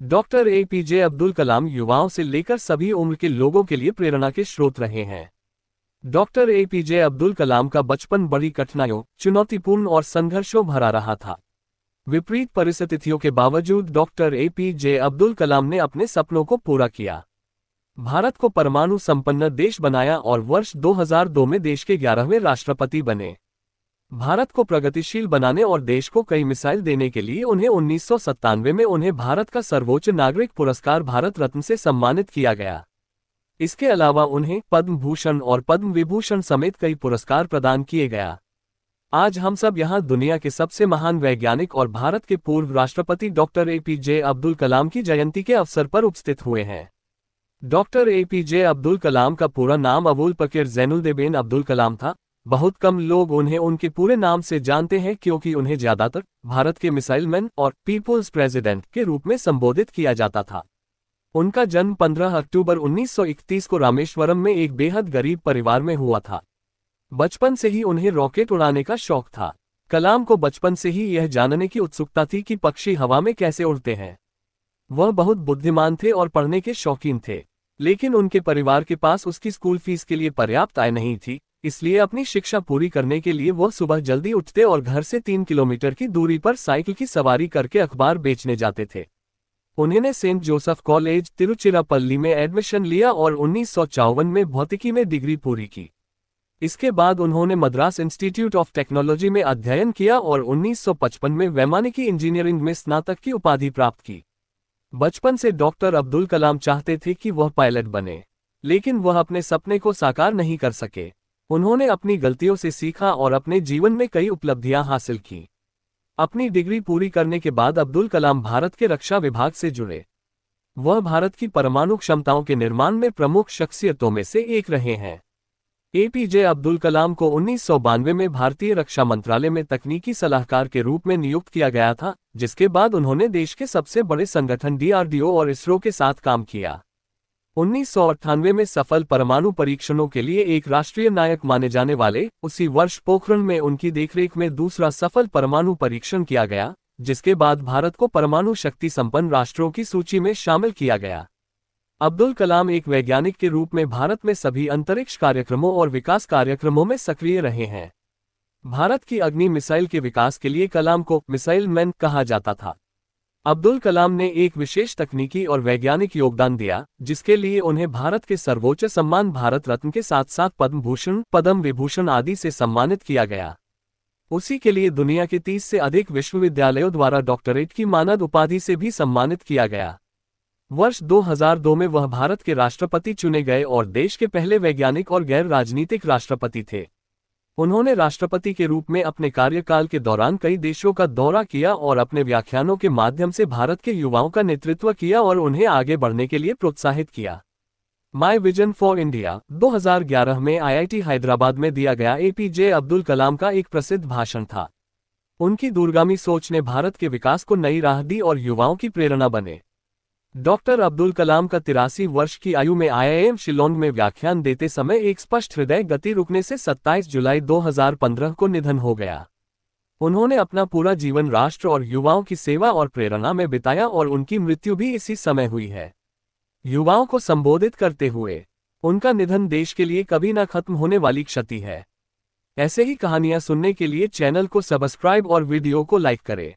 Doctor APJ Abdul Kalam युवाओं से लेकर सभी उम्र के लोगों के लिए प्रेरणा के स्रोत रहे हैं। डॉक्टर एपीजे अब्दुल कलाम का बचपन बड़ी कठिनाइयों, चुनौतीपूर्ण और संघर्षों भरा रहा था। विपरीत परिस्थितियों के बावजूद डॉक्टर एपीजे अब्दुल कलाम ने अपने सपनों को पूरा किया। भारत को परमाणु संपन्न देश बनाया और वर्ष 2002 में देश के 11वें राष्ट्रपति बने। भारत को प्रगतिशील बनाने और देश को कई मिसाइल देने के लिए उन्हें 1997 में उन्हें भारत का सर्वोच्च नागरिक पुरस्कार भारत रत्न से सम्मानित किया गया। इसके अलावा उन्हें पद्म भूषण और पद्म विभूषण समेत कई पुरस्कार प्रदान किए गया। आज हम सब यहाँ दुनिया के सबसे महान वैज्ञानिक और भारत के पूर्व राष्ट्रपति डॉक्टर एपीजे अब्दुल कलाम की जयंती के अवसर पर उपस्थित हुए हैं। डॉक्टर एपीजे अब्दुल कलाम का पूरा नाम अबुल पकीर ज़ैनुलआबदीन अब्दुल कलाम था। बहुत कम लोग उन्हें उनके पूरे नाम से जानते हैं क्योंकि उन्हें ज्यादातर भारत के मिसाइल मैन और पीपुल्स प्रेसिडेंट के रूप में संबोधित किया जाता था। उनका जन्म 15 अक्टूबर 1931 को रामेश्वरम में एक बेहद गरीब परिवार में हुआ था। बचपन से ही उन्हें रॉकेट उड़ाने का शौक था। कलाम को बचपन से ही यह जानने की उत्सुकता थी कि पक्षी हवा में कैसे उड़ते हैं। वह बहुत बुद्धिमान थे और पढ़ने के शौकीन थे, लेकिन उनके परिवार के पास उसकी स्कूल फीस के लिए पर्याप्त आय नहीं थी। इसलिए अपनी शिक्षा पूरी करने के लिए वह सुबह जल्दी उठते और घर से 3 किलोमीटर की दूरी पर साइकिल की सवारी करके अखबार बेचने जाते थे। उन्होंने सेंट जोसेफ कॉलेज तिरुचिरापल्ली में एडमिशन लिया और 1954 में भौतिकी में डिग्री पूरी की। इसके बाद उन्होंने मद्रास इंस्टीट्यूट ऑफ टेक्नोलॉजी में अध्ययन किया और 1955 में वैमानिकी इंजीनियरिंग में स्नातक की उपाधि प्राप्त की। बचपन से डॉक्टर अब्दुल कलाम चाहते थे कि वह पायलट बने, लेकिन वह अपने सपने को साकार नहीं कर सके। उन्होंने अपनी गलतियों से सीखा और अपने जीवन में कई उपलब्धियां हासिल की। अपनी डिग्री पूरी करने के बाद अब्दुल कलाम भारत के रक्षा विभाग से जुड़े। वह भारत की परमाणु क्षमताओं के निर्माण में प्रमुख शख्सियतों में से एक रहे हैं। एपीजे अब्दुल कलाम को 1992 में भारतीय रक्षा मंत्रालय में तकनीकी सलाहकार के रूप में नियुक्त किया गया था, जिसके बाद उन्होंने देश के सबसे बड़े संगठन डीआरडीओ और इसरो के साथ काम किया। 1998 में सफल परमाणु परीक्षणों के लिए एक राष्ट्रीय नायक माने जाने वाले उसी वर्ष पोखरण में उनकी देखरेख में दूसरा सफल परमाणु परीक्षण किया गया, जिसके बाद भारत को परमाणु शक्ति संपन्न राष्ट्रों की सूची में शामिल किया गया। अब्दुल कलाम एक वैज्ञानिक के रूप में भारत में सभी अंतरिक्ष कार्यक्रमों और विकास कार्यक्रमों में सक्रिय रहे हैं। भारत की अग्नि मिसाइल के विकास के लिए कलाम को मिसाइल मैन कहा जाता था। अब्दुल कलाम ने एक विशेष तकनीकी और वैज्ञानिक योगदान दिया, जिसके लिए उन्हें भारत के सर्वोच्च सम्मान भारत रत्न के साथ साथ पद्म भूषण, पद्म विभूषण आदि से सम्मानित किया गया। उसी के लिए दुनिया के 30 से अधिक विश्वविद्यालयों द्वारा डॉक्टरेट की मानद उपाधि से भी सम्मानित किया गया। वर्ष 2002 में वह भारत के राष्ट्रपति चुने गए और देश के पहले वैज्ञानिक और गैर राजनीतिक राष्ट्रपति थे। उन्होंने राष्ट्रपति के रूप में अपने कार्यकाल के दौरान कई देशों का दौरा किया और अपने व्याख्यानों के माध्यम से भारत के युवाओं का नेतृत्व किया और उन्हें आगे बढ़ने के लिए प्रोत्साहित किया। माय विजन फॉर इंडिया 2011 में आईआईटी हैदराबाद में दिया गया एपीजे अब्दुल कलाम का एक प्रसिद्ध भाषण था। उनकी दूरगामी सोच ने भारत के विकास को नई राह दी और युवाओं की प्रेरणा बने। डॉक्टर अब्दुल कलाम का 83 वर्ष की आयु में आईआईएम शिलोंग में व्याख्यान देते समय एक स्पष्ट हृदय गति रुकने से 27 जुलाई 2015 को निधन हो गया। उन्होंने अपना पूरा जीवन राष्ट्र और युवाओं की सेवा और प्रेरणा में बिताया और उनकी मृत्यु भी इसी समय हुई है। युवाओं को संबोधित करते हुए उनका निधन देश के लिए कभी न खत्म होने वाली क्षति है। ऐसे ही कहानियां सुनने के लिए चैनल को सब्सक्राइब और वीडियो को लाइक करें।